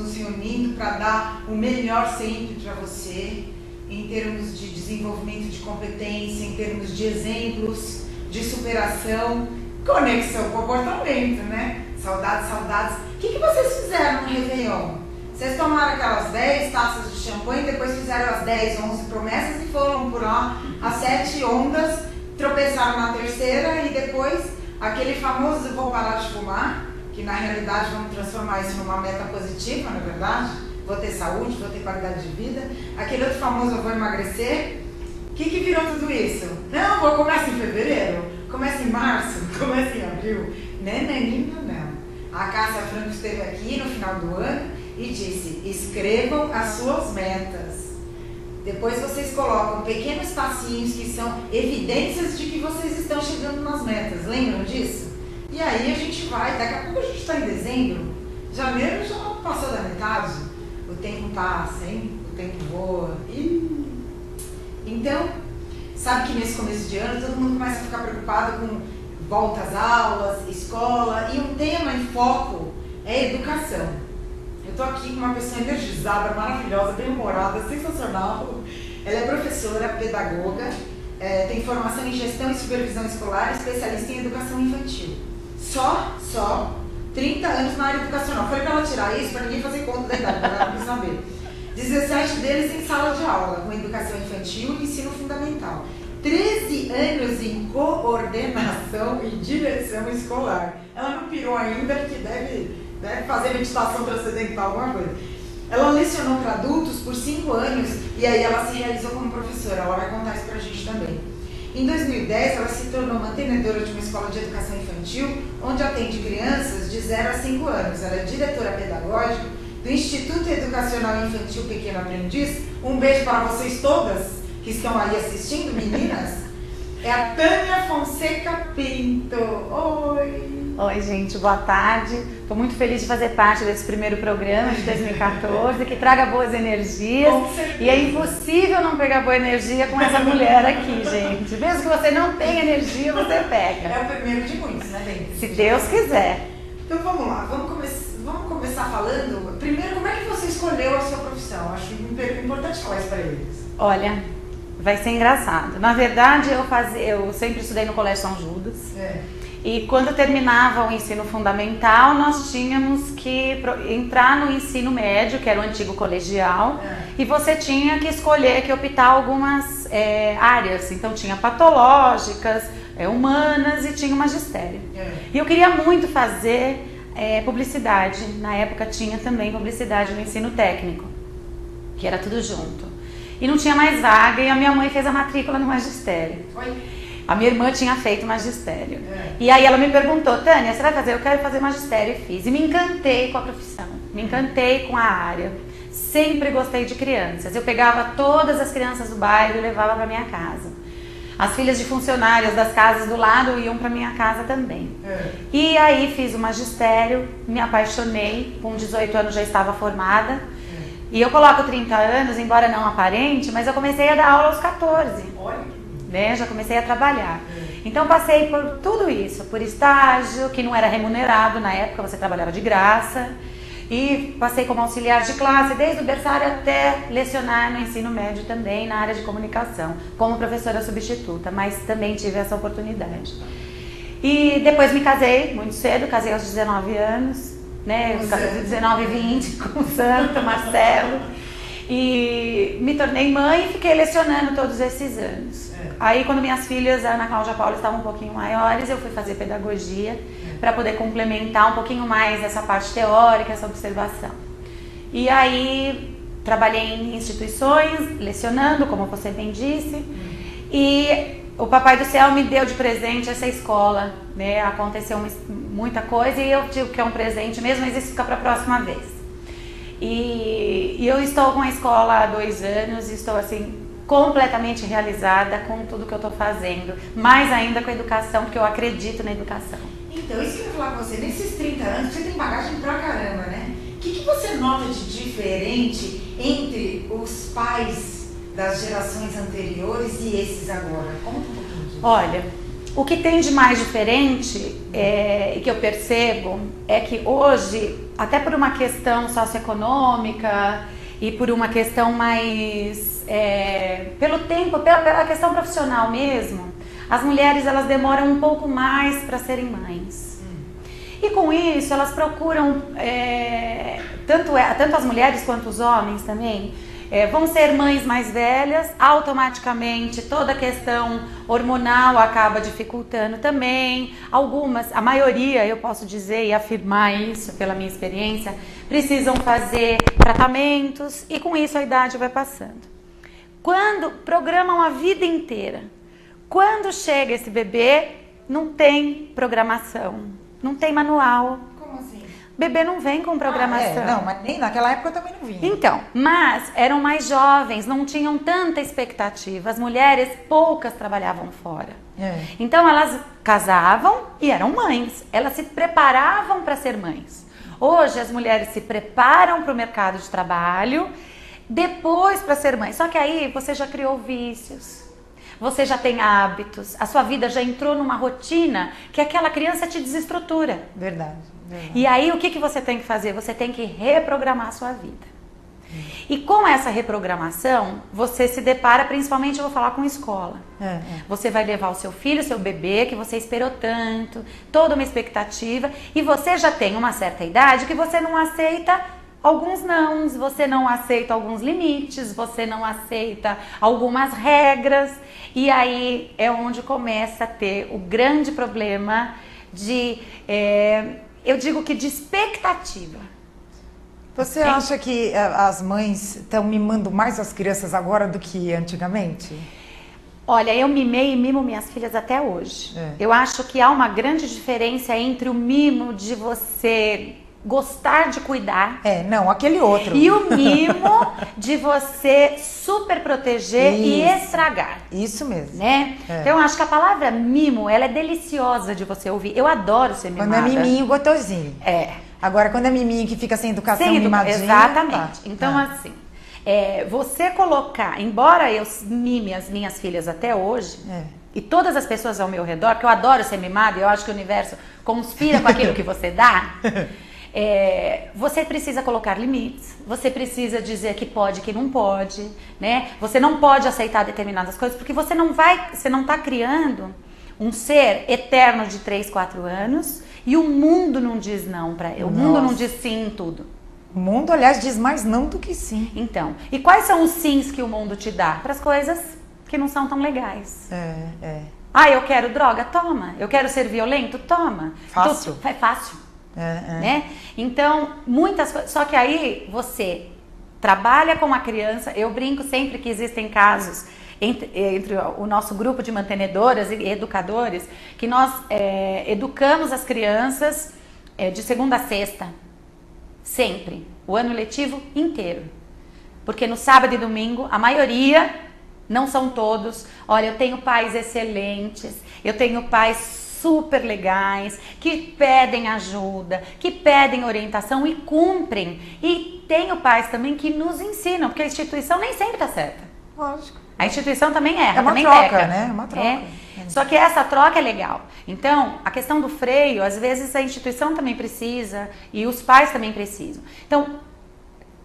nos reunindo para dar o melhor sempre para você, em termos de desenvolvimento de competência, em termos de exemplos, de superação, conexão, comportamento, né? Saudades, saudades. O que vocês fizeram no Réveillon? Vocês tomaram aquelas 10 taças de champanhe, depois fizeram as 10, 11 promessas e foram por lá as 7 ondas, tropeçaram na terceira e depois aquele famoso vou parar de fumar, que na realidade vamos transformar isso numa meta positiva, não é verdade? Vou ter saúde, vou ter qualidade de vida. Aquele outro famoso eu vou emagrecer. O que virou tudo isso? Não, começa em fevereiro, começa em março, começa em abril. Não. A Cássia Franco esteve aqui no final do ano e disse, escrevam as suas metas. Depois vocês colocam pequenos passinhos que são evidências de que vocês estão chegando nas metas. Lembram disso? E aí a gente vai, daqui a pouco a gente está em dezembro, janeiro já passou da metade, o tempo passa, hein? O tempo voa. Então, sabe que nesse começo de ano todo mundo começa a ficar preocupado com volta às aulas, escola, e um tema em foco é educação. Eu estou aqui com uma pessoa energizada, maravilhosa, bem-humorada, sensacional. Ela é professora, pedagoga, tem formação em gestão e supervisão escolar, especialista em educação infantil. Só 30 anos na área educacional. Falei para ela tirar isso, para ninguém fazer conta da idade, para ela não saber. 17 deles em sala de aula, com educação infantil e ensino fundamental. 13 anos em coordenação e direção escolar. Ela não pirou ainda, que deve fazer meditação transcendental, alguma coisa. Ela lecionou para adultos por 5 anos e aí ela se realizou como professora. Ela vai contar isso para a gente também. Em 2010, ela se tornou mantenedora de uma escola de educação infantil, onde atende crianças de 0 a 5 anos. Ela é diretora pedagógica do Instituto Educacional Infantil Pequeno Aprendiz. Um beijo para vocês todas que estão aí assistindo, meninas. É a Tânia Fonseca Pinto. Oi! Oi, gente, boa tarde. Estou muito feliz de fazer parte desse primeiro programa de 2014, que traga boas energias. E é impossível não pegar boa energia com essa mulher aqui, gente. Mesmo que você não tenha energia, você pega. É o primeiro de muitos, né, Lê? Se Deus quiser. Então vamos lá, vamos começar falando. Primeiro, como é que você escolheu a sua profissão? Acho importante falar isso para eles. Olha, vai ser engraçado. Na verdade, eu sempre estudei no Colégio São Judas. E quando terminava o ensino fundamental, nós tínhamos que entrar no ensino médio, que era o antigo colegial, e você tinha que escolher, que optar algumas áreas. Então tinha patológicas, humanas e tinha o magistério. E eu queria muito fazer publicidade. Na época tinha também publicidade no ensino técnico, que era tudo junto. E não tinha mais vaga e a minha mãe fez a matrícula no magistério. A minha irmã tinha feito magistério. E aí ela me perguntou, Tânia, você vai fazer? Eu quero fazer magistério, e fiz. E me encantei com a profissão, me encantei com a área. Sempre gostei de crianças. Eu pegava todas as crianças do bairro e levava para minha casa. As filhas de funcionárias das casas do lado iam para minha casa também. E aí fiz o magistério, me apaixonei, com 18 anos já estava formada. E eu coloco 30 anos, embora não aparente, mas eu comecei a dar aula aos 14. Né? Já comecei a trabalhar. Então passei por tudo isso, por estágio, que não era remunerado na época, você trabalhava de graça. E passei como auxiliar de classe, desde o berçário até lecionar no ensino médio também, na área de comunicação, como professora substituta, mas também tive essa oportunidade. E depois me casei muito cedo, casei aos 19 anos, né? 19 e 20, com o Santo Marcelo. E me tornei mãe e fiquei lecionando todos esses anos. Aí quando minhas filhas, a Ana Cláudia e a Paula, estavam um pouquinho maiores, eu fui fazer pedagogia para poder complementar um pouquinho mais essa parte teórica, essa observação. E aí trabalhei em instituições, lecionando, como você bem disse, e o Papai do Céu me deu de presente essa escola, né? Aconteceu muita coisa e eu digo que é um presente mesmo, mas isso fica para a próxima vez. E eu estou com a escola há 2 anos e estou assim completamente realizada com tudo que eu estou fazendo, mais ainda com a educação, porque eu acredito na educação. Então, isso que eu ia falar com você, nesses 30 anos, você tem bagagem pra caramba, né? O que você nota de diferente entre os pais das gerações anteriores e esses agora? Conta um pouquinho disso. Olha, o que tem de mais diferente e que eu percebo é que hoje até por uma questão socioeconômica e por uma questão mais, pelo tempo, pela questão profissional mesmo, as mulheres elas demoram um pouco mais para serem mães. E com isso elas procuram, tanto as mulheres quanto os homens também, vão ser mães mais velhas, automaticamente toda a questão hormonal acaba dificultando também. Algumas, a maioria, eu posso dizer e afirmar isso pela minha experiência, precisam fazer tratamentos e com isso a idade vai passando. Quando programam a vida inteira, quando chega esse bebê, não tem programação, não tem manual. Como assim? Bebê não vem com programação. Não, mas nem naquela época eu também não vinha. Então, mas eram mais jovens, não tinham tanta expectativa. As mulheres, poucas trabalhavam fora. Então elas casavam e eram mães. Elas se preparavam para ser mães. Hoje as mulheres se preparam para o mercado de trabalho, depois para ser mãe. Só que aí você já criou vícios. Você já tem hábitos, a sua vida já entrou numa rotina que aquela criança te desestrutura. Verdade. E aí o que você tem que fazer? Você tem que reprogramar a sua vida. E com essa reprogramação, você se depara, principalmente eu vou falar com escola. Você vai levar o seu filho, seu bebê, que você esperou tanto, toda uma expectativa, e você já tem uma certa idade que você não aceita alguns nãos, você não aceita alguns limites, você não aceita algumas regras, e aí é onde começa a ter o grande problema de, eu digo que de expectativa. Você acha que as mães estão mimando mais as crianças agora do que antigamente? Olha, eu mimei e mimo minhas filhas até hoje. Eu acho que há uma grande diferença entre o mimo de você gostar de cuidar. Não, aquele outro. E o mimo de você super proteger e estragar. Isso mesmo. Né? Então, eu acho que a palavra mimo, ela é deliciosa de você ouvir. Eu adoro ser mimada. Quando é miminho, gostosinho. Agora, quando é miminho que fica sem educação, mimadinho. Exatamente. Então, assim, você colocar, embora eu mime as minhas filhas até hoje, e todas as pessoas ao meu redor, que eu adoro ser mimada, eu acho que o universo conspira com aquilo que você dá, você precisa colocar limites, você precisa dizer que pode e que não pode, né? Você não pode aceitar determinadas coisas, porque você não está criando um ser eterno de 3, 4 anos e o mundo não diz não para ele, o mundo não diz sim em tudo. O mundo, aliás, diz mais não do que sim. Então, e quais são os sims que o mundo te dá? Para as coisas que não são tão legais. Eu quero droga? Toma. Eu quero ser violento? Toma. Fácil. É fácil. Né? Então, muitas coisas. Só que aí você trabalha com a criança. Eu brinco sempre que existem casos entre o nosso grupo de mantenedoras e educadores que nós educamos as crianças de segunda a sexta, sempre, o ano letivo inteiro, porque no sábado e domingo a maioria, não são todos, olha, eu tenho pais excelentes, eu tenho pais super legais, que pedem ajuda, que pedem orientação e cumprem. E tenho pais também que nos ensinam, porque a instituição nem sempre está certa. Lógico. A instituição também erra, uma também troca, peca. né? É uma troca. Só que essa troca é legal. Então, a questão do freio, às vezes a instituição também precisa e os pais também precisam. Então,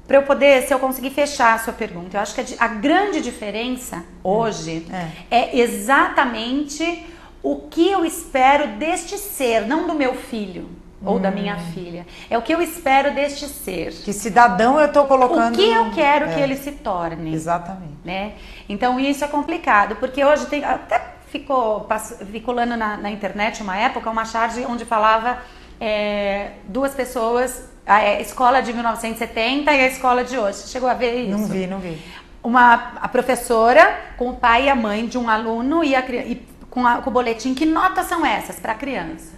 para eu poder, se eu conseguir fechar a sua pergunta, eu acho que a grande diferença hoje é exatamente o que eu espero deste ser, não do meu filho ou da minha filha. É o que eu espero deste ser. Que cidadão eu estou colocando... O que eu quero que ele se torne. Exatamente. Né? Então isso é complicado, porque hoje tem... Até ficou vinculando na internet uma época, uma charge onde falava duas pessoas, a escola de 1970 e a escola de hoje. Chegou a ver isso? Não vi. A professora com o pai e a mãe de um aluno com o boletim, que notas são essas para a criança?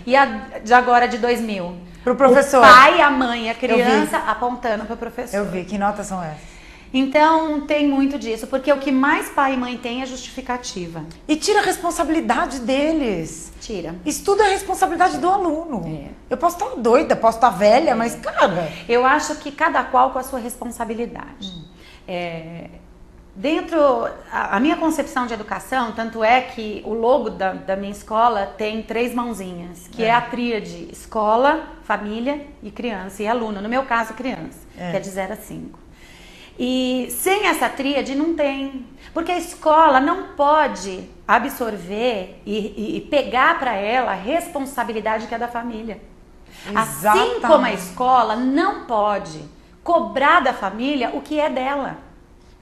E a de agora, de 2000? Para o professor. O pai, a mãe e a criança apontando para o professor. Eu vi, que notas são essas? Então, tem muito disso, porque o que mais pai e mãe tem é justificativa. E tira a responsabilidade deles. Tira. Estudo é a responsabilidade do aluno. Eu posso estar doida, posso estar velha, mas, cara... Eu acho que cada qual com a sua responsabilidade. A minha concepção de educação, tanto é que o logo da minha escola tem 3 mãozinhas, que é a tríade: escola, família e criança, e aluno, no meu caso criança, que é de 0 a 5. E sem essa tríade não tem, porque a escola não pode absorver e pegar para ela a responsabilidade que é da família. Exatamente. Assim como a escola não pode cobrar da família o que é dela.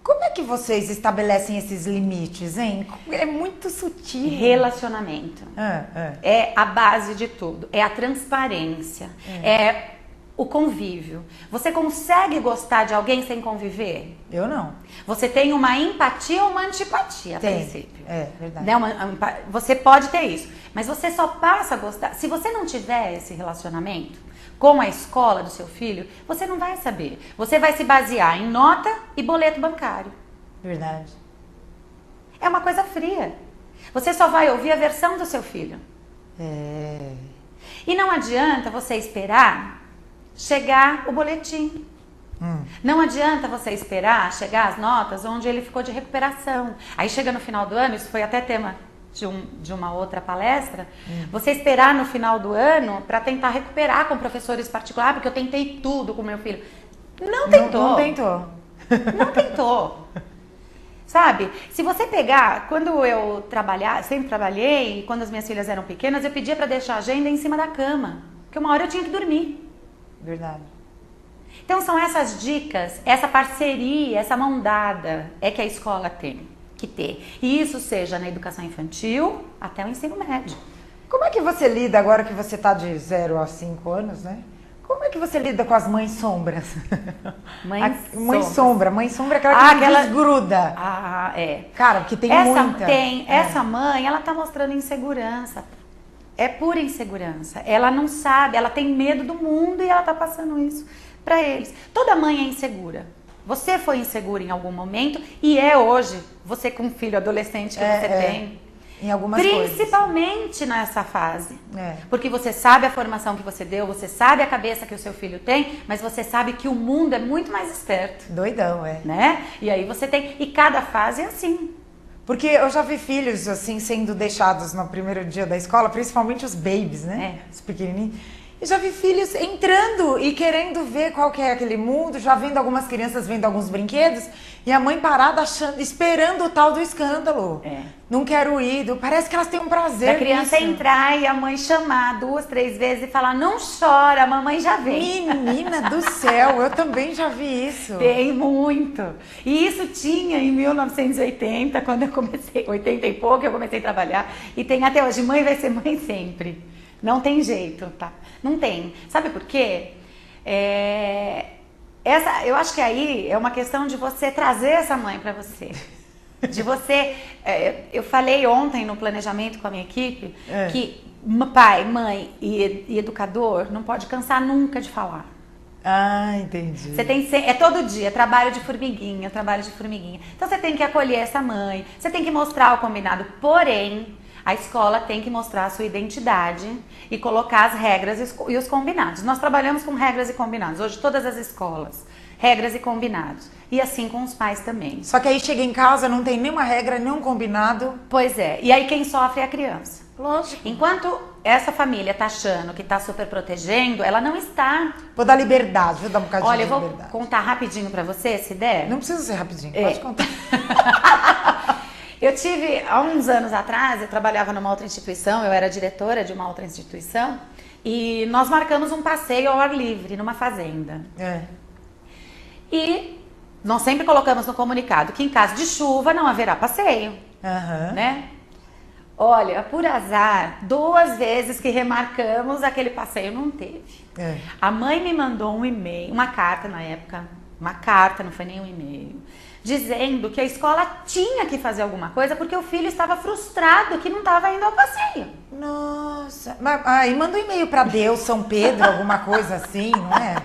Como é que vocês estabelecem esses limites, hein? É muito sutil. Relacionamento. É a base de tudo. É a transparência. É o convívio. Você consegue gostar de alguém sem conviver? Eu não. Você tem uma empatia ou uma antipatia, a princípio. É, verdade. Né? Você pode ter isso. Mas você só passa a gostar. Se você não tiver esse relacionamento com a escola do seu filho, você não vai saber. Você vai se basear em nota e boleto bancário. Verdade. É uma coisa fria. Você só vai ouvir a versão do seu filho. E não adianta você esperar chegar o boletim. Não adianta você esperar chegar as notas onde ele ficou de recuperação. Aí chega no final do ano, isso foi até tema de uma outra palestra, você esperar no final do ano para tentar recuperar com professores particulares, porque eu tentei tudo com meu filho. Não tentou. Não tentou. Não tentou. Sabe? Se você pegar, quando eu sempre trabalhei, e quando as minhas filhas eram pequenas, eu pedia para deixar a agenda em cima da cama, porque uma hora eu tinha que dormir. Verdade. Então são essas dicas, essa parceria, essa mão dada é que a escola tem que ter. E isso seja na educação infantil até o ensino médio. Como é que você lida agora que você está de 0 a 5 anos, né? Como é que você lida com as mães sombras? Mãe sombra é aquela que desgruda. Cara, porque tem muita. Essa mãe, ela tá mostrando insegurança. É pura insegurança. Ela não sabe, ela tem medo do mundo e ela tá passando isso para eles. Toda mãe é insegura. Você foi insegura em algum momento e é hoje. Você com um filho adolescente que você tem. Em algumas Principalmente nessa fase. Porque você sabe a formação que você deu, você sabe a cabeça que o seu filho tem, mas você sabe que o mundo é muito mais esperto. Doidão, né? E aí você tem... E cada fase é assim. Porque eu já vi filhos, assim, sendo deixados no primeiro dia da escola, principalmente os babies, né? Os pequenininhos. Eu já vi filhos entrando e querendo ver qual que é aquele mundo, já vendo algumas crianças, vendo alguns brinquedos, e a mãe parada esperando o tal do escândalo. Não quero ir. Parece que elas têm um prazer. A criança entrar e a mãe chamar 2, 3 vezes e falar: não chora, a mamãe já vem. Menina do céu, eu também já vi isso. Tem muito. E isso tinha em 1980, quando eu comecei, 80 e pouco, eu comecei a trabalhar. E tem até hoje. Mãe vai ser mãe sempre. Não tem jeito, tá? Não tem. Sabe por quê? Eu acho que aí é uma questão de você trazer essa mãe para você. De você... eu falei ontem no planejamento com a minha equipe que pai, mãe e educador não pode cansar nunca de falar. Ah, entendi. Você tem todo dia, trabalho de formiguinha. Então você tem que acolher essa mãe, você tem que mostrar o combinado, porém... A escola tem que mostrar a sua identidade e colocar as regras e os combinados. Nós trabalhamos com regras e combinados. Hoje, todas as escolas, regras e combinados. E assim com os pais também. Só que aí chega em casa, não tem nenhuma regra, nenhum combinado. Pois é. E aí quem sofre é a criança. Lógico. Enquanto essa família tá achando que tá super protegendo, ela não está. Vou dar liberdade, vou dar um bocadinho de liberdade. Olha, eu vou contar rapidinho pra você, se der. Não precisa ser rapidinho, pode contar. Eu tive, há uns anos atrás, eu trabalhava numa outra instituição, eu era diretora de uma outra instituição, e nós marcamos um passeio ao ar livre, numa fazenda. E nós sempre colocamos no comunicado que em caso de chuva não haverá passeio, né? Olha, por azar, 2 vezes que remarcamos, aquele passeio não teve. A mãe me mandou um e-mail, uma carta na época, não foi nem um e-mail, dizendo que a escola tinha que fazer alguma coisa porque o filho estava frustrado que não estava indo ao passeio. Nossa, mas aí manda um e-mail para Deus, São Pedro, alguma coisa assim, não é?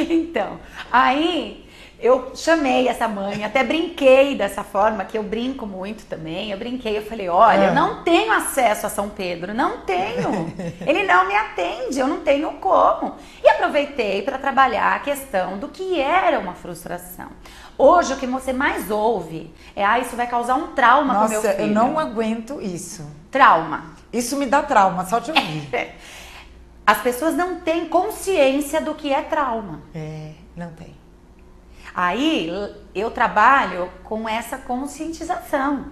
Então, aí Eu chamei essa mãe, até brinquei dessa forma, que eu brinco muito também. Eu falei, olha, eu não tenho acesso a São Pedro, não tenho. Ele não me atende, eu não tenho como. E aproveitei para trabalhar a questão do que era uma frustração. Hoje, o que você mais ouve é, isso vai causar um trauma pro meu filho. Nossa, eu não aguento isso. Trauma. Isso me dá trauma, só te ouvir. As pessoas não têm consciência do que é trauma. Não tem. Aí eu trabalho com essa conscientização,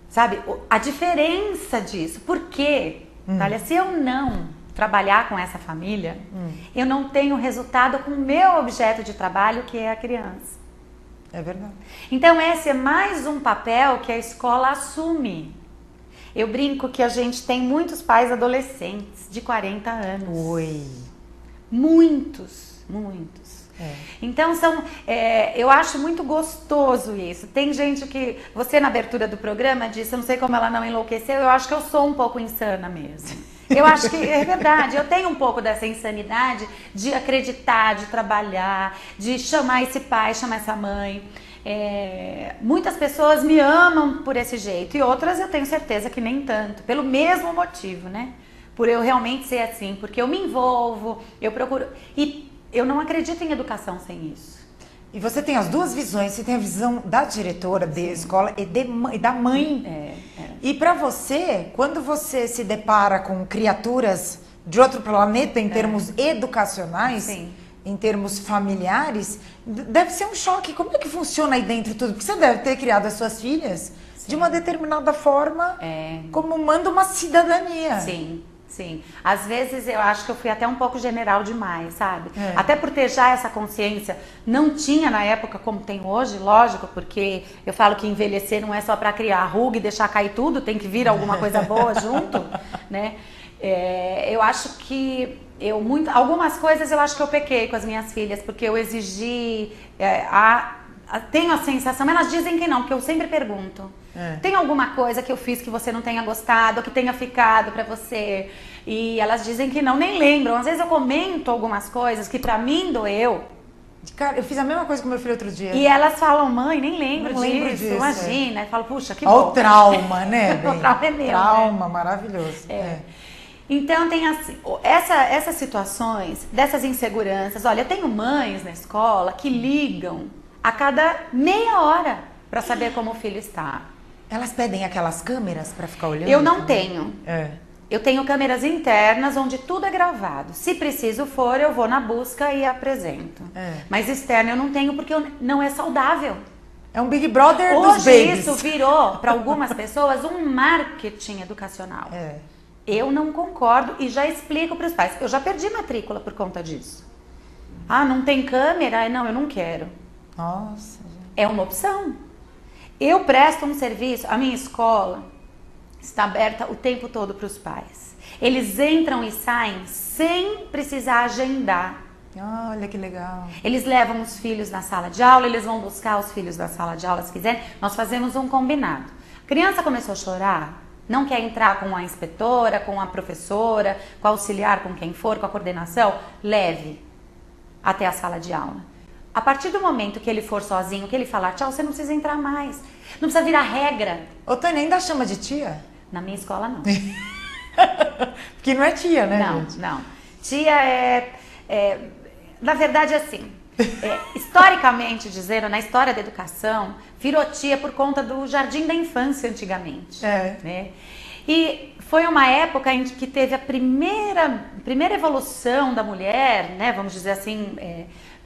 sabe? A diferença disso. Por quê? Olha, se eu não trabalhar com essa família, eu não tenho resultado com o meu objeto de trabalho, que é a criança. É verdade. Então esse é mais um papel que a escola assume. Eu brinco que a gente tem muitos pais adolescentes de 40 anos. Oi. Muitos. Então eu acho muito gostoso isso. Tem gente que, você na abertura do programa disse, eu não sei como ela não enlouqueceu, eu acho que eu sou um pouco insana mesmo. Eu acho que é verdade, eu tenho um pouco dessa insanidade de acreditar, de trabalhar, de chamar esse pai, chamar essa mãe. Muitas pessoas me amam por esse jeito e outras eu tenho certeza que nem tanto, pelo mesmo motivo, né? Por eu realmente ser assim, porque eu me envolvo, eu procuro... E eu não acredito em educação sem isso. E você tem as duas visões, você tem a visão da diretora da escola e da mãe. E para você, quando você se depara com criaturas de outro planeta em termos educacionais, em termos familiares, deve ser um choque. Como é que funciona aí dentro tudo? Porque você deve ter criado as suas filhas de uma determinada forma, como manda uma cidadania. Sim, às vezes eu acho que eu fui até um pouco general demais, sabe? Até por ter já essa consciência, não tinha na época como tem hoje, lógico, porque eu falo que envelhecer não é só para criar ruga e deixar cair tudo, tem que vir alguma coisa boa junto, né? Eu acho que algumas coisas eu acho que eu pequei com as minhas filhas, porque eu exigi, tenho a sensação, elas dizem que não, porque eu sempre pergunto. Tem alguma coisa que eu fiz que você não tenha gostado, ou que tenha ficado pra você? E elas dizem que não, nem lembram. Às vezes eu comento algumas coisas que pra mim doeu. Cara, eu fiz a mesma coisa com meu filho outro dia. E elas falam, mãe, nem lembro disso. Imagina. Eu falo, puxa, que bom. Olha o trauma, né? O trauma é meu. Trauma, maravilhoso. Então tem assim, essas situações, dessas inseguranças. Olha, eu tenho mães na escola que ligam a cada meia hora pra saber como o filho está. Elas pedem aquelas câmeras para ficar olhando? Eu não tenho. Eu tenho câmeras internas onde tudo é gravado. Se preciso for, eu vou na busca e apresento. Mas externa eu não tenho porque não é saudável. É um Big Brother dos babies. Hoje isso virou, para algumas pessoas, um marketing educacional. Eu não concordo e já explico para os pais. Eu já perdi matrícula por conta disso. Não tem câmera? Não, eu não quero. Nossa. É uma opção. Eu presto um serviço, a minha escola está aberta o tempo todo para os pais. Eles entram e saem sem precisar agendar. Olha que legal. Eles levam os filhos na sala de aula, eles vão buscar os filhos na sala de aula se quiserem. Nós fazemos um combinado. A criança começou a chorar, não quer entrar com a inspetora, com a professora, com a auxiliar, com quem for, com a coordenação, leve até a sala de aula. A partir do momento que ele for sozinho, que ele falar tchau, você não precisa entrar mais. Não precisa virar regra. Ô, Tânia, ainda chama de tia? Na minha escola, não. Porque não é tia, né, gente? Não. Tia na verdade, assim, historicamente dizendo, na história da educação, virou tia por conta do jardim da infância antigamente. Né? E foi uma época em que teve a primeira evolução da mulher, né, vamos dizer assim,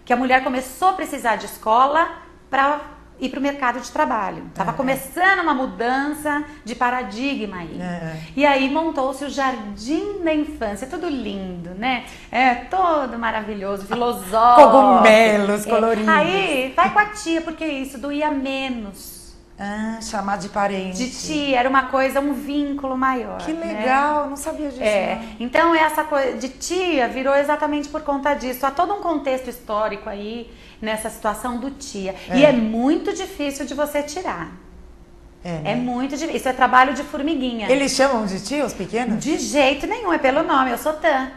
que a mulher começou a precisar de escola para ir para o mercado de trabalho. Estava começando uma mudança de paradigma aí. E aí montou-se o Jardim da Infância, tudo lindo, né? Todo maravilhoso, filosófico. Cogumelos coloridos. Aí, vai com a tia, porque isso doía menos. Chamar de parente. De tia, era uma coisa, um vínculo maior. Que legal, não sabia disso. Então essa coisa de tia virou exatamente por conta disso. Há todo um contexto histórico aí nessa situação do tia. E é muito difícil de você tirar. É muito difícil. Isso é trabalho de formiguinha. Eles chamam de tia, os pequenos? De jeito nenhum, é pelo nome. Eu sou Tã.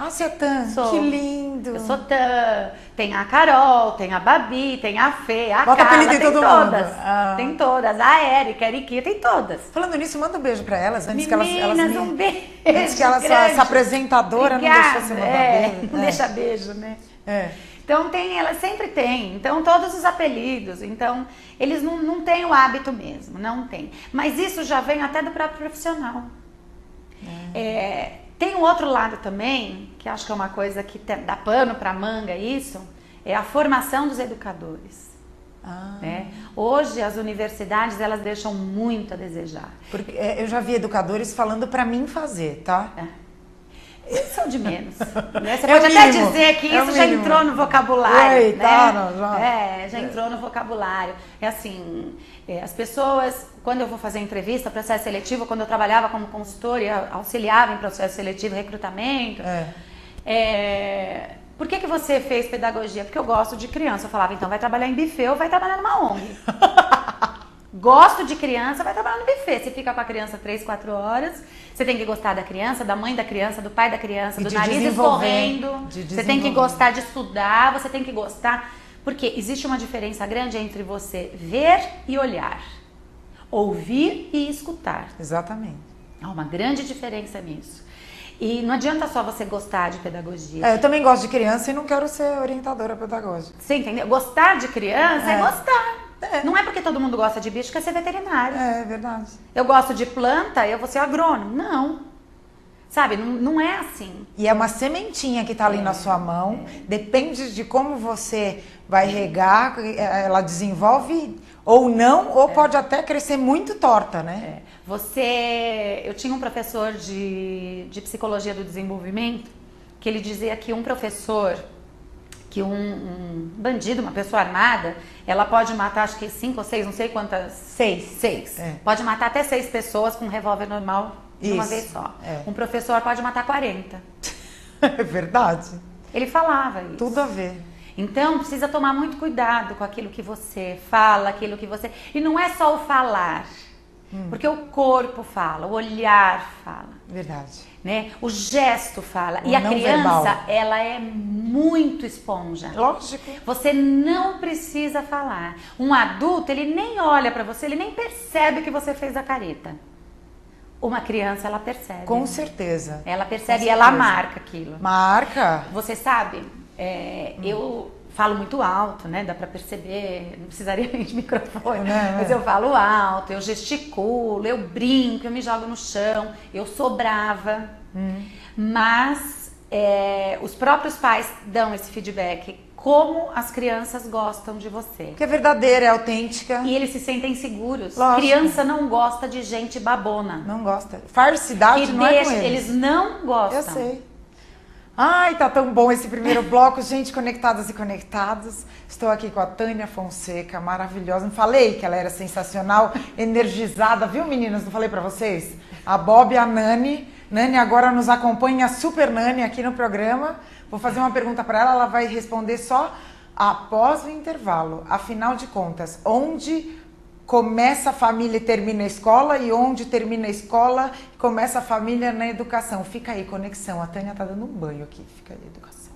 Ah, você é Tan, que lindo. Eu sou Tan. Tem a Carol, tem a Babi, tem a Fê, a Bota Carla, apelido em tem todo todas. mundo. Ah. Tem todas. A Érica, a Eriquinha, tem todas. Falando nisso, manda um beijo pra elas. Antes Meninas, um beijo. Antes que elas, essa apresentadora Obrigada. não deixasse mandar beijo. Não deixa beijo, né? É. Então ela sempre tem. Então todos os apelidos. Então eles não têm o hábito mesmo, não tem. Mas isso já vem até do próprio profissional. Tem um outro lado também, que acho que é uma coisa que dá pano para manga, isso, é a formação dos educadores. Né? Hoje as universidades elas deixam muito a desejar. Porque eu já vi educadores falando para mim fazer, tá? São de menos. Né? Você pode até dizer que isso já entrou no vocabulário. Oi, né? Tá, já entrou no vocabulário. É assim, as pessoas, quando eu vou fazer entrevista, processo seletivo, quando eu trabalhava como consultora e auxiliava em processo seletivo, recrutamento, por que você fez pedagogia? Porque eu gosto de criança. Eu falava, então vai trabalhar em buffet ou vai trabalhar numa ONG. Gosto de criança, vai trabalhar no buffet. Você fica com a criança 3, 4 horas. Você tem que gostar da criança, da mãe da criança, do pai da criança, do nariz escorrendo. Você tem que gostar de estudar, você tem que gostar. Porque existe uma diferença grande entre você ver e olhar. Ouvir e escutar. Exatamente. Há uma grande diferença nisso. E não adianta só você gostar de pedagogia. Eu também gosto de criança e não quero ser orientadora pedagógica. Você entendeu? Gostar de criança é gostar. Não é porque todo mundo gosta de bicho que é ser veterinário. É verdade. Eu gosto de planta, eu vou ser agrônomo. Não. Sabe, não é assim. E é uma sementinha que tá ali na sua mão. Depende de como você vai regar, ela desenvolve ou não, ou pode até crescer muito torta, né? Eu tinha um professor de psicologia do desenvolvimento que ele dizia que um professor, que um bandido, uma pessoa armada, ela pode matar acho que 5 ou 6, não sei quantas. 6. Pode matar até 6 pessoas com um revólver normal de uma vez só. Um professor pode matar 40. É verdade. Ele falava isso. Tudo a ver. Então, precisa tomar muito cuidado com aquilo que você fala, aquilo que você... E não é só o falar, porque o corpo fala, o olhar fala. Verdade. Né? O gesto fala. O E a não criança, verbal. ela é muito esponja. Lógico. Você não precisa falar. Um adulto, ele nem olha pra você, ele nem percebe que você fez a careta. Uma criança, ela percebe. Com certeza. Ela percebe e ela marca aquilo. Marca. Você sabe, eu falo muito alto, né? Dá pra perceber, não precisaria nem de microfone, mas eu falo alto, eu gesticulo, eu brinco, eu me jogo no chão, eu sou brava, mas os próprios pais dão esse feedback, como as crianças gostam de você. Porque é verdadeira, é autêntica. E eles se sentem seguros. Lógico. Criança não gosta de gente babona. Não gosta. Farsidade não é com eles. Eles não gostam. Eu sei. Ai, tá tão bom esse primeiro bloco. Gente, conectadas e conectados. Estou aqui com a Tânia Fonseca, maravilhosa. Não falei que ela era sensacional, energizada. Viu, meninas? Não falei pra vocês? A Bob e a Nani. Nani agora nos acompanha, a Super Nani aqui no programa. Vou fazer uma pergunta pra ela, ela vai responder só após o intervalo. Afinal de contas, onde começa a família e termina a escola e onde termina a escola e começa a família na educação? Fica aí, conexão. A Tânia tá dando um banho aqui. Fica aí, educação.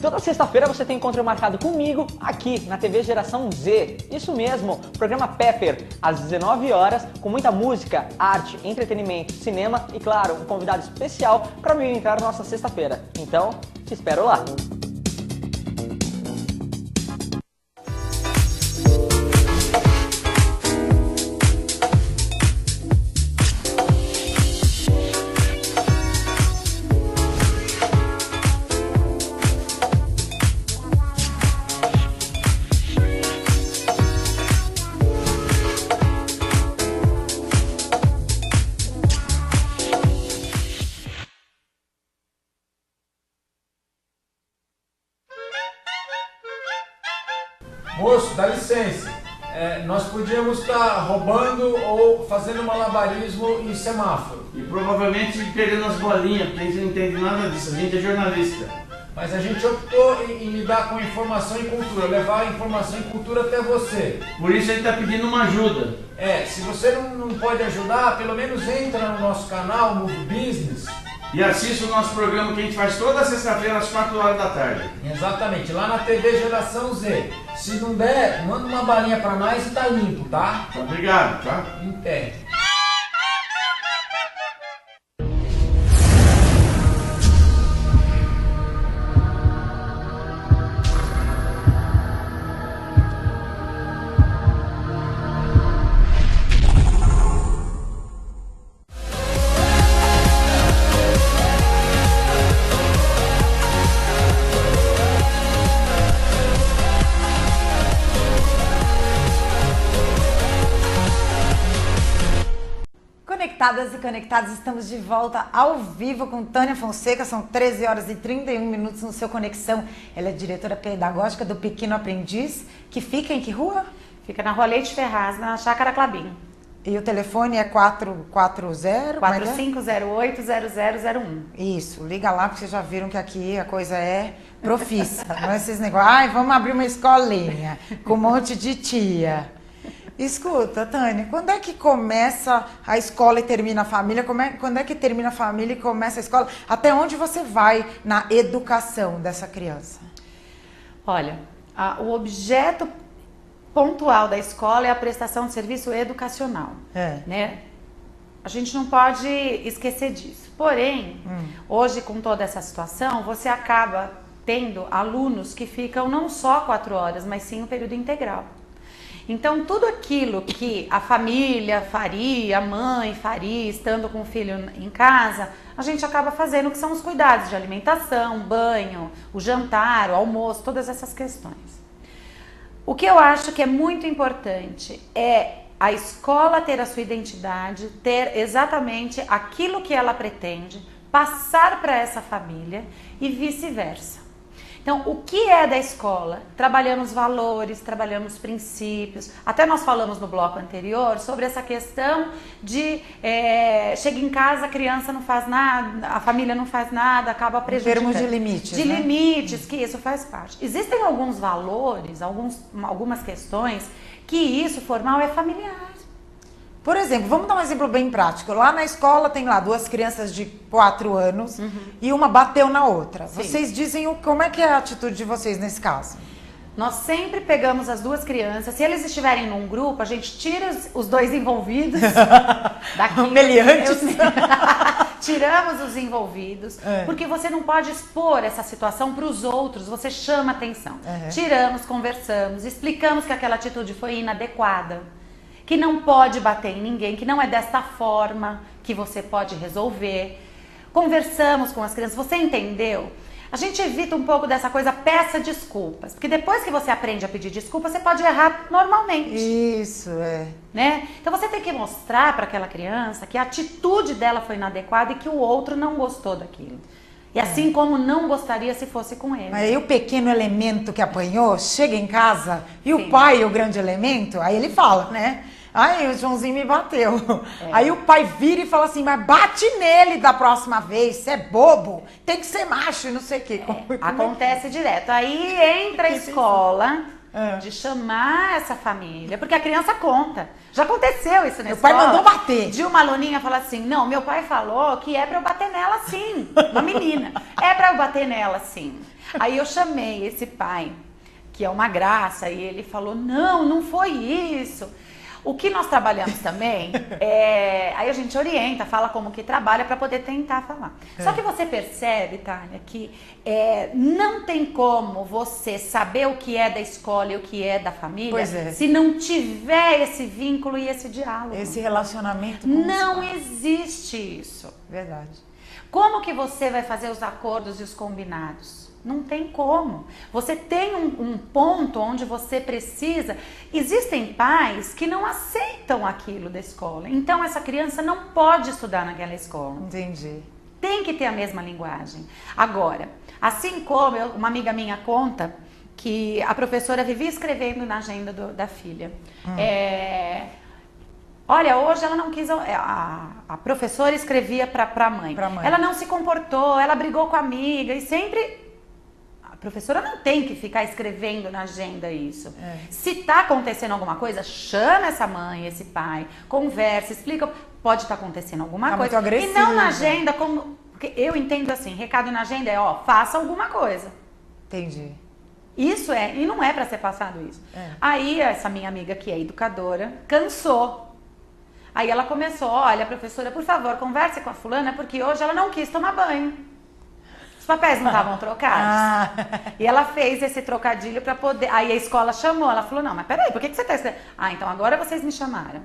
Toda sexta-feira você tem encontro marcado comigo aqui na TV Geração Z. Isso mesmo, programa Pepper, às 19 horas, com muita música, arte, entretenimento, cinema e, claro, um convidado especial para me entrar na nossa sexta-feira. Então, te espero lá. Moço, dá licença. Nós podíamos estar roubando ou fazendo malabarismo em semáforo. E provavelmente pegando as bolinhas, porque a gente não entende nada disso, a gente é jornalista. Mas a gente optou em lidar com informação e cultura, levar a informação e cultura até você. Por isso a gente está pedindo uma ajuda. Se você não pode ajudar, pelo menos entra no nosso canal, Move Business. E assista o nosso programa que a gente faz toda sexta-feira às 4 horas da tarde. Exatamente, lá na TV Geração Z. Se não der, manda uma balinha pra nós e tá limpo, tá? Obrigado, tá? Em pé. Conectadas e conectados, estamos de volta ao vivo com Tânia Fonseca, são 13 horas e 31 minutos no seu Conexão. Ela é diretora pedagógica do Pequeno Aprendiz, que fica em que rua? Fica na Rua Leite Ferraz, na Chácara Clabim. E o telefone é 440? 4508-0001. Isso, liga lá porque vocês já viram que aqui a coisa é profissa, não é esses negócios, vamos abrir uma escolinha com um monte de tia. Escuta, Tânia, quando é que começa a escola e termina a família? Quando é que termina a família e começa a escola? Até onde você vai na educação dessa criança? Olha, o objeto pontual da escola é a prestação de serviço educacional, né? A gente não pode esquecer disso. Porém, hoje com toda essa situação, você acaba tendo alunos que ficam não só 4 horas, mas sim um período integral. Então, tudo aquilo que a família faria, a mãe faria, estando com o filho em casa, a gente acaba fazendo, que são os cuidados de alimentação, banho, o jantar, o almoço, todas essas questões. O que eu acho que é muito importante é a escola ter a sua identidade, ter exatamente aquilo que ela pretende, passar para essa família e vice-versa. Então, o que é da escola? Trabalhamos valores, trabalhamos princípios. Até nós falamos no bloco anterior sobre essa questão de chega em casa, a criança não faz nada, a família não faz nada, acaba prejudicando. Em termos de limites, de limites, que isso faz parte. Existem alguns valores, algumas questões que isso formal é familiar. Por exemplo, vamos dar um exemplo bem prático. Lá na escola tem lá 2 crianças de 4 anos e uma bateu na outra. Sim. Vocês dizem como é que é a atitude de vocês nesse caso? Nós sempre pegamos as 2 crianças, se eles estiverem num grupo, a gente tira os 2 envolvidos daqui. Meliantes. Tiramos os envolvidos, porque você não pode expor essa situação para os outros, você chama atenção. Tiramos, conversamos, explicamos que aquela atitude foi inadequada, que não pode bater em ninguém, que não é desta forma que você pode resolver. Conversamos com as crianças, você entendeu? A gente evita um pouco dessa coisa, peça desculpas, porque depois que você aprende a pedir desculpas, você pode errar normalmente. Isso, né? Então você tem que mostrar para aquela criança que a atitude dela foi inadequada e que o outro não gostou daquilo. E assim como não gostaria se fosse com ele. Mas aí o pequeno elemento que apanhou chega em casa e o pai, o grande elemento, aí ele fala, né? Ai, o Joãozinho me bateu. Aí o pai vira e fala assim, mas bate nele da próxima vez, você é bobo, tem que ser macho e não sei o quê. Acontece direto. Aí entra a escola de chamar essa família, porque a criança conta. Já aconteceu isso na escola. O pai mandou bater. De uma aluninha falar assim, não, meu pai falou que é pra eu bater nela sim. Uma menina, é pra eu bater nela sim. Aí eu chamei esse pai, que é uma graça, e ele falou, não foi isso. O que nós trabalhamos também, aí a gente orienta, fala como que trabalha para poder tentar falar. Só que você percebe, Tânia, que não tem como você saber o que é da escola e o que é da família se não tiver esse vínculo e esse diálogo. Esse relacionamento. Não existe isso. Verdade. Como que você vai fazer os acordos e os combinados? Não tem como. Você tem um ponto onde você precisa... Existem pais que não aceitam aquilo da escola. Então, essa criança não pode estudar naquela escola. Entendi. Tem que ter a mesma linguagem. Agora, assim como uma amiga minha conta que a professora vivia escrevendo na agenda da filha. Olha, hoje ela não quis... A professora escrevia para a mãe. Ela não se comportou, ela brigou com a amiga e sempre... A professora não tem que ficar escrevendo na agenda isso. Se tá acontecendo alguma coisa, chama essa mãe, esse pai, conversa, explica. Pode estar acontecendo alguma coisa. Muito agressiva. E não na agenda, como... Porque eu entendo assim, recado na agenda é, faça alguma coisa. Entendi. Isso e não é para ser passado isso. Aí essa minha amiga que é educadora, cansou. Aí ela começou, olha, professora, por favor, converse com a fulana, porque hoje ela não quis tomar banho. Os papéis não estavam trocados. E ela fez esse trocadilho para poder... Aí a escola chamou, ela falou, não, mas peraí, por que você está escrevendo? Então agora vocês me chamaram.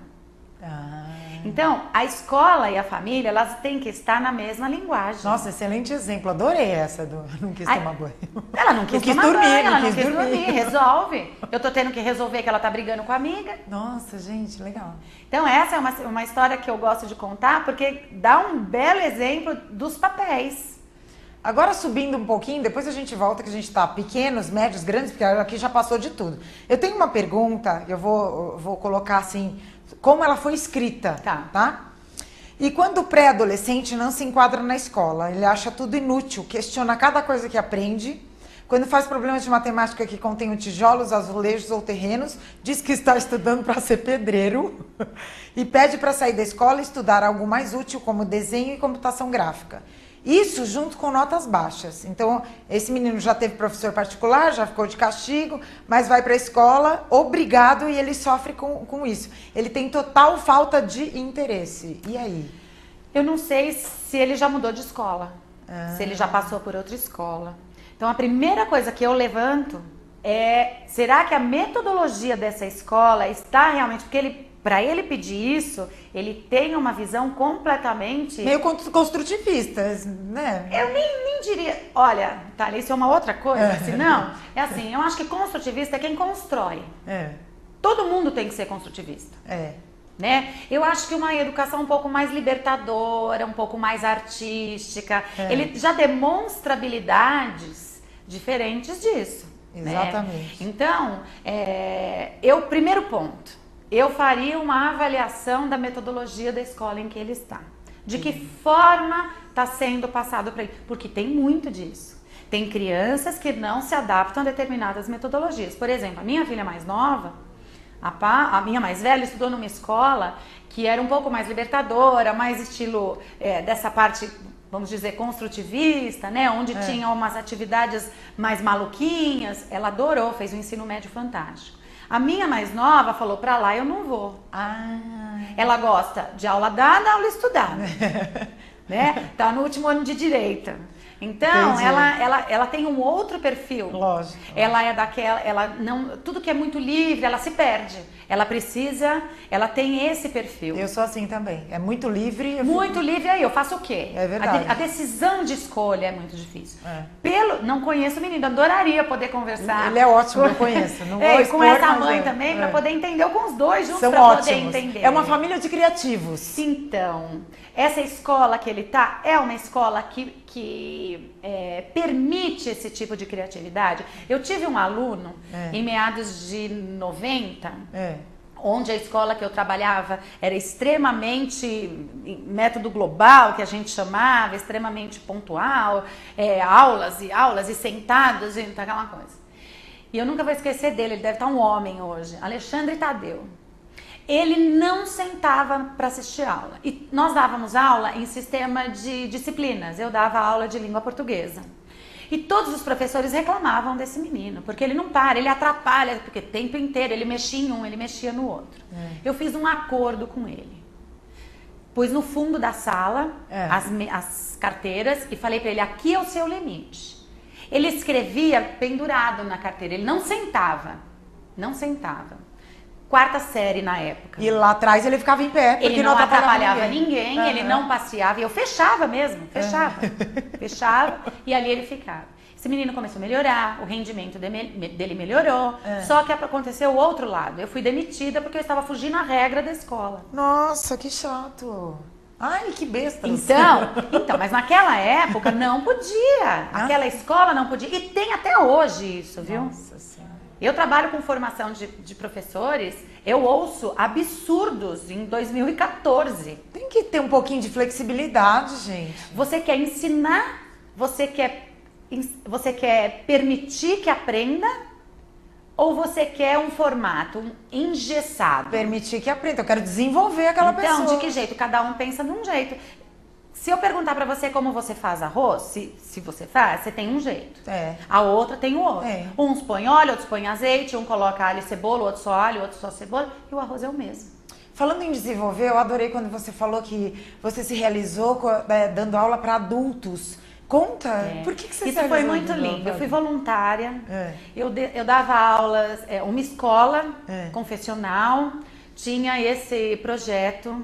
Então, a escola e a família, elas têm que estar na mesma linguagem. Nossa, excelente exemplo. Adorei essa do não quis tomar banho. Ela não quis tomar banho, ela não quis dormir. Resolve. Eu tô tendo que resolver que ela tá brigando com a amiga. Nossa, gente, legal. Então, essa é uma história que eu gosto de contar, porque dá um belo exemplo dos papéis. Agora, subindo um pouquinho, depois a gente volta, que a gente tá pequenos, médios, grandes, porque aqui já passou de tudo. Eu tenho uma pergunta, eu vou colocar assim... Como ela foi escrita, tá? E quando o pré-adolescente não se enquadra na escola, ele acha tudo inútil, questiona cada coisa que aprende. Quando faz problemas de matemática que contenham tijolos, azulejos ou terrenos, diz que está estudando para ser pedreiro e pede para sair da escola e estudar algo mais útil como desenho e computação gráfica. Isso junto com notas baixas. Então, esse menino já teve professor particular, já ficou de castigo, mas vai para a escola obrigado e ele sofre com isso. Ele tem total falta de interesse. E aí? Eu não sei se ele já mudou de escola, se ele já passou por outra escola. Então, a primeira coisa que eu levanto é, será que a metodologia dessa escola está realmente... Porque para ele pedir isso, ele tem uma visão completamente... Meio construtivista, né? Eu nem diria... Olha, Thalia, isso é uma outra coisa, senão... É assim, eu acho que construtivista é quem constrói. Todo mundo tem que ser construtivista. Né? Eu acho que uma educação um pouco mais libertadora, um pouco mais artística. Ele já demonstra habilidades diferentes disso. Exatamente. Né? Então, primeiro ponto... Eu faria uma avaliação da metodologia da escola em que ele está. De que forma está sendo passado para ele. Porque tem muito disso. Tem crianças que não se adaptam a determinadas metodologias. Por exemplo, a minha filha mais nova, a minha mais velha, estudou numa escola que era um pouco mais libertadora, mais estilo dessa parte, vamos dizer, construtivista, né? Onde tinha umas atividades mais maluquinhas. Ela adorou, fez um ensino médio fantástico. A minha mais nova falou, pra lá eu não vou. Ela gosta de aula dada, aula estudada. Né? Tá no último ano de Direito. Então, ela tem um outro perfil. Lógico. Ela é daquela, tudo que é muito livre, ela se perde. Ela tem esse perfil. Eu sou assim também. É muito livre. Muito livre, aí eu faço o quê? É verdade. A decisão de escolha é muito difícil. Não conheço o menino, adoraria poder conversar. Ele é ótimo, eu conheço. Não vou expor, com essa mãe também, para poder entender, ou com os dois juntos para poder entender. É uma família de criativos. Então, essa escola que ele tá é uma escola que permite esse tipo de criatividade. Eu tive um aluno em meados de 90, onde a escola que eu trabalhava era extremamente método global, que a gente chamava, extremamente pontual, aulas e sentados, e aquela coisa. E eu nunca vou esquecer dele, ele deve estar um homem hoje, Alexandre Tadeu. Ele não sentava para assistir aula. E nós dávamos aula em sistema de disciplinas. Eu dava aula de língua portuguesa. E todos os professores reclamavam desse menino, porque ele não para, ele atrapalha, porque o tempo inteiro ele mexia em um, ele mexia no outro. Eu fiz um acordo com ele. Pus no fundo da sala as carteiras e falei para ele, aqui é o seu limite. Ele escrevia pendurado na carteira, ele não sentava. Quarta série na época. E lá atrás ele ficava em pé, porque ele não atrapalhava ninguém, ele não passeava, e eu fechava mesmo, fechava, e ali ele ficava. Esse menino começou a melhorar, o rendimento dele melhorou, só que aconteceu o outro lado, eu fui demitida porque eu estava fugindo à regra da escola. Nossa, que chato. Ai, que besta. Então, mas naquela época não podia. Aquela escola não podia. E tem até hoje isso, viu? Nossa Senhora. Eu trabalho com formação de professores, eu ouço absurdos em 2014. Tem que ter um pouquinho de flexibilidade, gente. Você quer ensinar, você quer permitir que aprenda, ou você quer um formato engessado? Permitir que aprenda, eu quero desenvolver aquela pessoa. Então, de que jeito? Cada um pensa de um jeito. Se eu perguntar pra você como você faz arroz, se você faz, você tem um jeito. A outra tem o outro. Uns põem óleo, outros põem azeite, um coloca alho e cebola, outro só alho, outro só cebola, e o arroz é o mesmo. Falando em desenvolver, eu adorei quando você falou que você se realizou dando aula para adultos. Conta, por que você Isso foi muito lindo. Eu fui voluntária, eu dava aulas, uma escola confessional, tinha esse projeto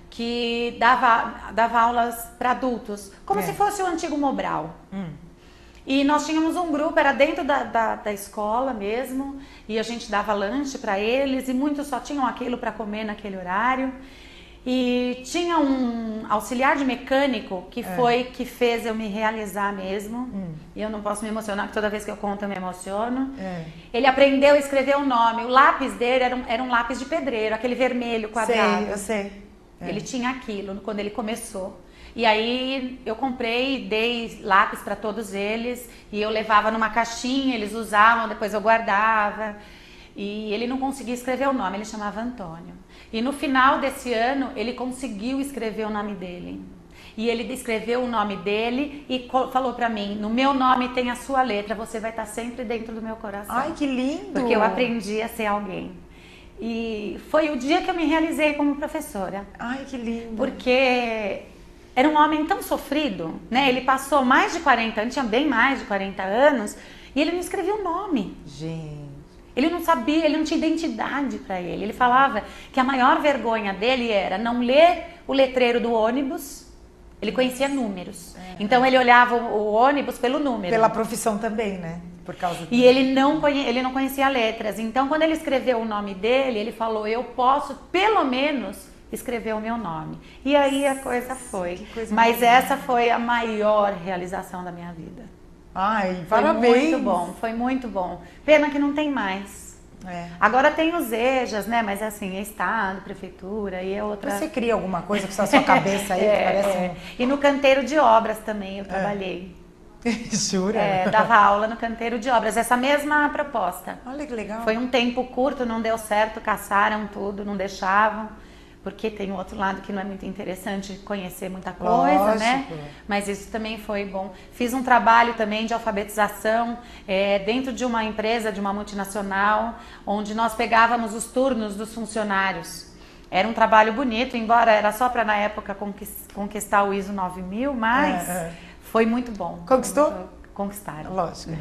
que dava aulas para adultos, como se fosse o antigo Mobral. E nós tínhamos um grupo, era dentro da escola mesmo, e a gente dava lanche para eles, e muitos só tinham aquilo para comer naquele horário. E tinha um auxiliar de mecânico que foi que fez eu me realizar mesmo. E eu não posso me emocionar, porque toda vez que eu conto eu me emociono. Ele aprendeu a escrever o nome. O lápis dele era um lápis de pedreiro, aquele vermelho quadrado. Eu sei. Ele tinha aquilo quando ele começou. E aí eu comprei, dei lápis para todos eles. E eu levava numa caixinha, eles usavam, depois eu guardava. E ele não conseguia escrever o nome, ele chamava Antônio. E no final desse ano, ele conseguiu escrever o nome dele. E ele escreveu o nome dele e falou pra mim, no meu nome tem a sua letra, você vai estar sempre dentro do meu coração. Ai, que lindo! Porque eu aprendi a ser alguém. E foi o dia que eu me realizei como professora. Ai, que lindo! Porque era um homem tão sofrido, né? Ele passou mais de 40 anos, tinha bem mais de 40 anos, e ele não escrevia o nome. Gente... Ele não sabia, ele não tinha identidade para ele. Ele falava que a maior vergonha dele era não ler o letreiro do ônibus. Ele conhecia números. Então ele olhava o ônibus pelo número. Pela profissão também, né? Por causa E ele não conhecia letras. Então quando ele escreveu o nome dele, ele falou, eu posso pelo menos escrever o meu nome. E aí a coisa foi. Mas essa foi a maior realização da minha vida. Ai, parabéns! Foi muito bom. Pena que não tem mais. Agora tem os EJAs, né? Mas assim, é Estado, Prefeitura e é outra... Você cria alguma coisa com essa sua cabeça aí? Parece... E no canteiro de obras também eu trabalhei. Jura? Dava aula no canteiro de obras, essa mesma proposta. Olha que legal. Foi um tempo curto, não deu certo, caçaram tudo, não deixavam. Porque tem o outro lado que não é muito interessante conhecer muita coisa, né? Mas isso também foi bom. Fiz um trabalho também de alfabetização dentro de uma empresa, de uma multinacional, onde nós pegávamos os turnos dos funcionários. Era um trabalho bonito, embora era só para na época conquistar o ISO 9000, mas foi muito bom. Conquistou? Conquistaram. Lógico.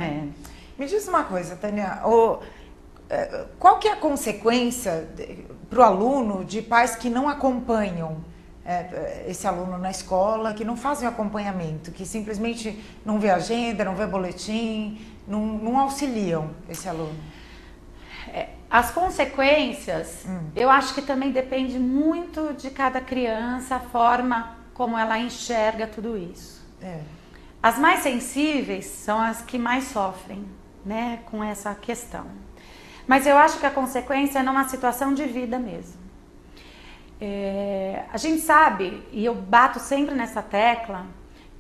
Me diz uma coisa, Tânia. Qual que é a consequência para o aluno de pais que não acompanham esse aluno na escola, que não fazem o acompanhamento, que simplesmente não vê agenda, não vê boletim, não auxiliam esse aluno? As consequências, eu acho que também depende muito de cada criança, a forma como ela enxerga tudo isso. As mais sensíveis são as que mais sofrem, né, com essa questão. Mas eu acho que a consequência é numa situação de vida mesmo. A gente sabe, e eu bato sempre nessa tecla,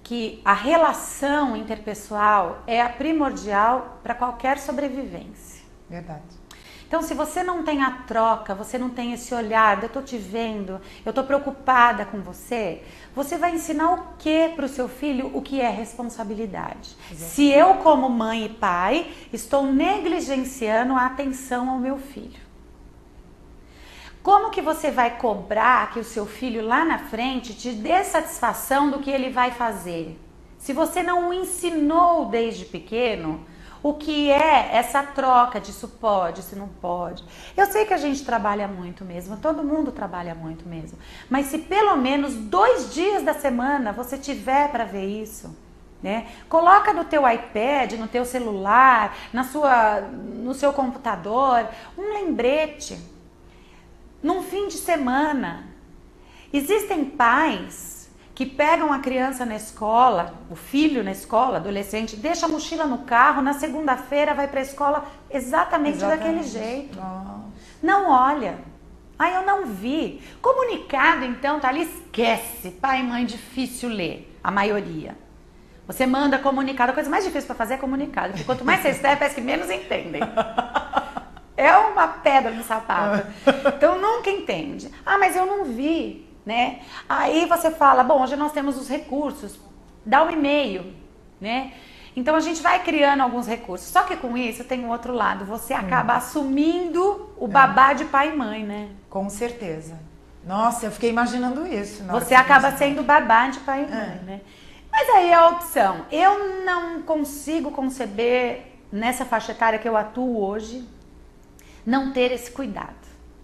que a relação interpessoal é a primordial para qualquer sobrevivência. Verdade. Então, se você não tem a troca, você não tem esse olhar, eu estou te vendo, eu estou preocupada com você, você vai ensinar o que para o seu filho, o que é responsabilidade. Exatamente. Se eu, como mãe e pai, estou negligenciando a atenção ao meu filho. Como que você vai cobrar que o seu filho lá na frente te dê satisfação do que ele vai fazer? Se você não o ensinou desde pequeno, o que é essa troca de isso pode, se não pode. Eu sei que a gente trabalha muito mesmo, todo mundo trabalha muito mesmo. Mas se pelo menos 2 dias da semana você tiver para ver isso, né? Coloca no teu iPad, no teu celular, no seu computador, um lembrete, num fim de semana. Existem pais que pegam a criança na escola, o filho na escola, adolescente, deixa a mochila no carro, na segunda-feira vai para a escola exatamente daquele jeito. Nossa. Não olha. Eu não vi. Comunicado, então, tá ali, esquece. Pai e mãe, difícil ler, a maioria. Você manda comunicado, a coisa mais difícil para fazer é comunicado, porque quanto mais você escreve, parece que menos entendem. É uma pedra no sapato. Então, nunca entende. Mas eu não vi, né? Aí você fala, bom, hoje nós temos os recursos, dá um e-mail, né? Então a gente vai criando alguns recursos. Só que com isso tem um outro lado. Você acaba assumindo o babá de pai e mãe, né? Com certeza. Nossa, eu fiquei imaginando isso. Você acaba sendo babá de pai e mãe, né? Mas aí é a opção. Eu não consigo conceber, nessa faixa etária que eu atuo hoje, não ter esse cuidado.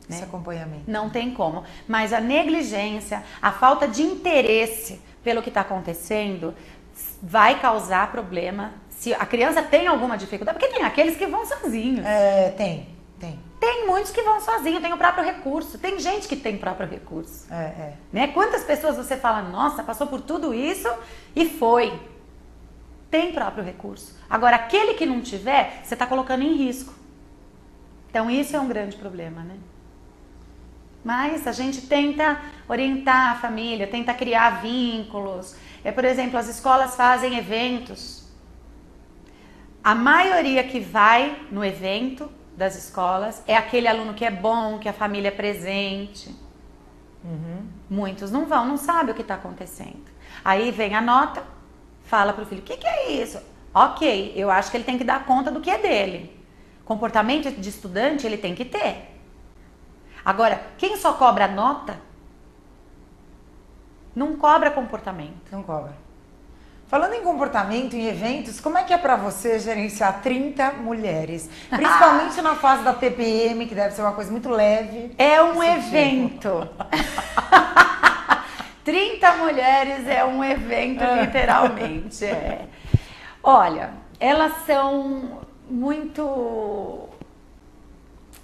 Esse acompanhamento. Não tem como. Mas a negligência, a falta de interesse pelo que está acontecendo vai causar problema se a criança tem alguma dificuldade. Porque tem aqueles que vão sozinhos. Tem. Tem muitos que vão sozinhos, tem o próprio recurso. Tem gente que tem próprio recurso. Né? Quantas pessoas você fala, nossa, passou por tudo isso e foi. Tem próprio recurso. Agora, aquele que não tiver, você está colocando em risco. Então, isso é um grande problema, né? Mas a gente tenta orientar a família, tenta criar vínculos. Por exemplo, as escolas fazem eventos. A maioria que vai no evento das escolas é aquele aluno que é bom, que a família é presente. Muitos não vão, não sabem o que está acontecendo. Aí vem a nota, fala para o filho, o que é isso? Ok, eu acho que ele tem que dar conta do que é dele. Comportamento de estudante ele tem que ter. Agora, quem só cobra nota, não cobra comportamento. Não cobra. Falando em comportamento, em eventos, como é que é pra você gerenciar 30 mulheres? Principalmente na fase da TPM, que deve ser uma coisa muito leve. É um evento. 30 mulheres é um evento, literalmente. Olha, elas são muito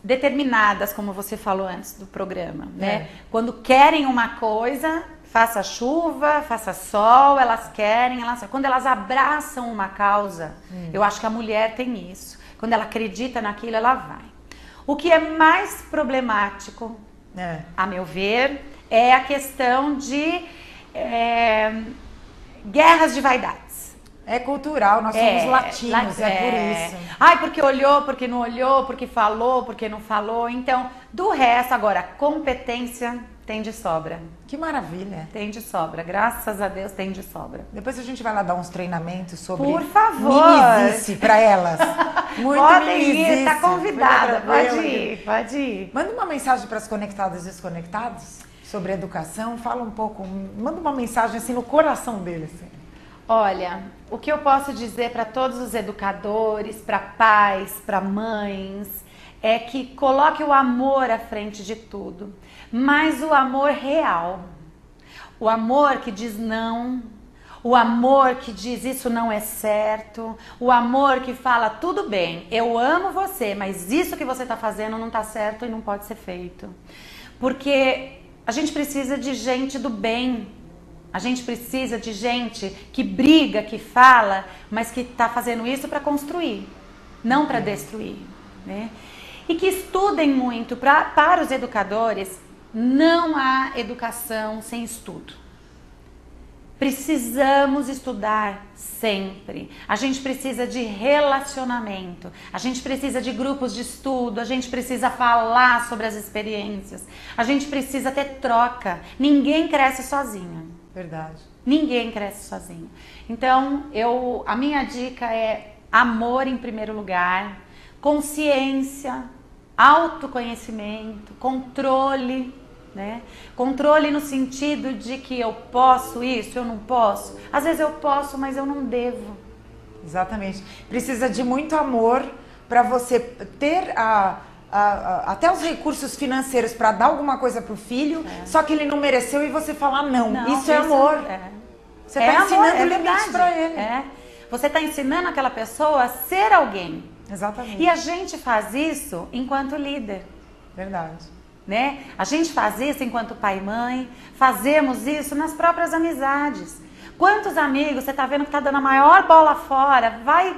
determinadas, como você falou antes do programa, né? Quando querem uma coisa, faça chuva, faça sol, elas querem, quando elas abraçam uma causa, eu acho que a mulher tem isso. Quando ela acredita naquilo, ela vai. O que é mais problemático, a meu ver, é a questão de guerras de vaidades. É cultural, nós somos latinos, por isso. Porque olhou, porque não olhou, porque falou, porque não falou. Então, do resto, agora, competência tem de sobra. Que maravilha. Tem de sobra, graças a Deus tem de sobra. Depois a gente vai lá dar uns treinamentos sobre Por favor. mimizice pra elas. Muito Podem ir, tá convidada, pode ir. Manda uma mensagem para as conectadas e desconectados sobre educação, fala um pouco, manda uma mensagem assim no coração deles. Assim. Olha, o que eu posso dizer para todos os educadores, para pais, para mães, é que coloque o amor à frente de tudo, mas o amor real, o amor que diz não, o amor que diz isso não é certo, o amor que fala tudo bem, eu amo você, mas isso que você está fazendo não está certo e não pode ser feito, porque a gente precisa de gente do bem. A gente precisa de gente que briga, que fala, mas que está fazendo isso para construir, não para destruir, né? E que estudem muito. Para os educadores, não há educação sem estudo. Precisamos estudar sempre. A gente precisa de relacionamento. A gente precisa de grupos de estudo. A gente precisa falar sobre as experiências. A gente precisa ter troca. Ninguém cresce sozinho. Verdade. Ninguém cresce sozinho. Então, a minha dica é amor em primeiro lugar, consciência, autoconhecimento, controle, né? Controle no sentido de que eu posso isso, eu não posso. Às vezes eu posso, mas eu não devo. Exatamente. Precisa de muito amor para você ter até os recursos financeiros para dar alguma coisa pro filho, só que ele não mereceu e você falar não. Isso é amor. Você está ensinando limites para ele. Você está ensinando aquela pessoa a ser alguém. Exatamente. E a gente faz isso enquanto líder. Verdade. né? A gente faz isso enquanto pai e mãe, fazemos isso nas próprias amizades. Quantos amigos você tá vendo que tá dando a maior bola fora, vai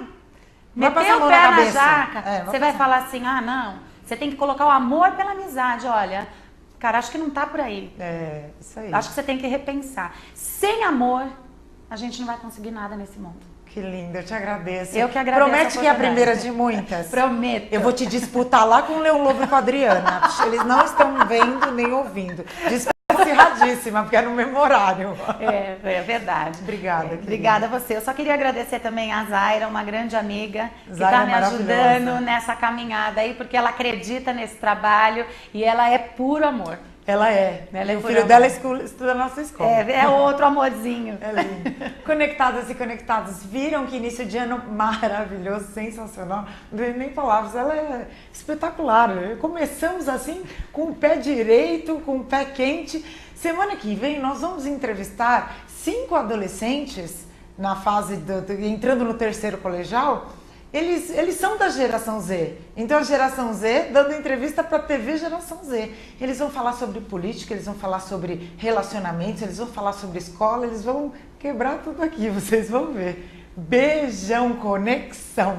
meter o pé na jaca, você vai falar assim, ah, não, você tem que colocar o amor pela amizade, olha, cara, acho que não tá por aí. Isso aí. Acho que você tem que repensar. Sem amor, a gente não vai conseguir nada nesse mundo. Que lindo, eu te agradeço. Eu que agradeço. Promete que é a primeira de muitas? Prometo. Eu vou te disputar lá com o Leão Lobo e com a Adriana. Eles não estão vendo nem ouvindo. Acirradíssima, porque é no mesmo horário. É verdade. Obrigada. Obrigada a você. Eu só queria agradecer também a Zaira, uma grande amiga, que está me maravilhosa. ajudando nessa caminhada aí, porque ela acredita nesse trabalho e ela é puro amor. Ela é. Ela é o filho dela estuda na nossa escola. É outro amorzinho. É lindo. Conectadas e conectados, viram que início de ano maravilhoso, sensacional. Não tenho nem palavras, ela é espetacular. Começamos assim, com o pé direito, com o pé quente. Semana que vem nós vamos entrevistar 5 adolescentes na fase entrando no terceiro colegial. Eles são da geração Z, então a geração Z dando entrevista para a TV Geração Z. Eles vão falar sobre política, eles vão falar sobre relacionamentos, eles vão falar sobre escola, eles vão quebrar tudo aqui, vocês vão ver. Beijão, conexão!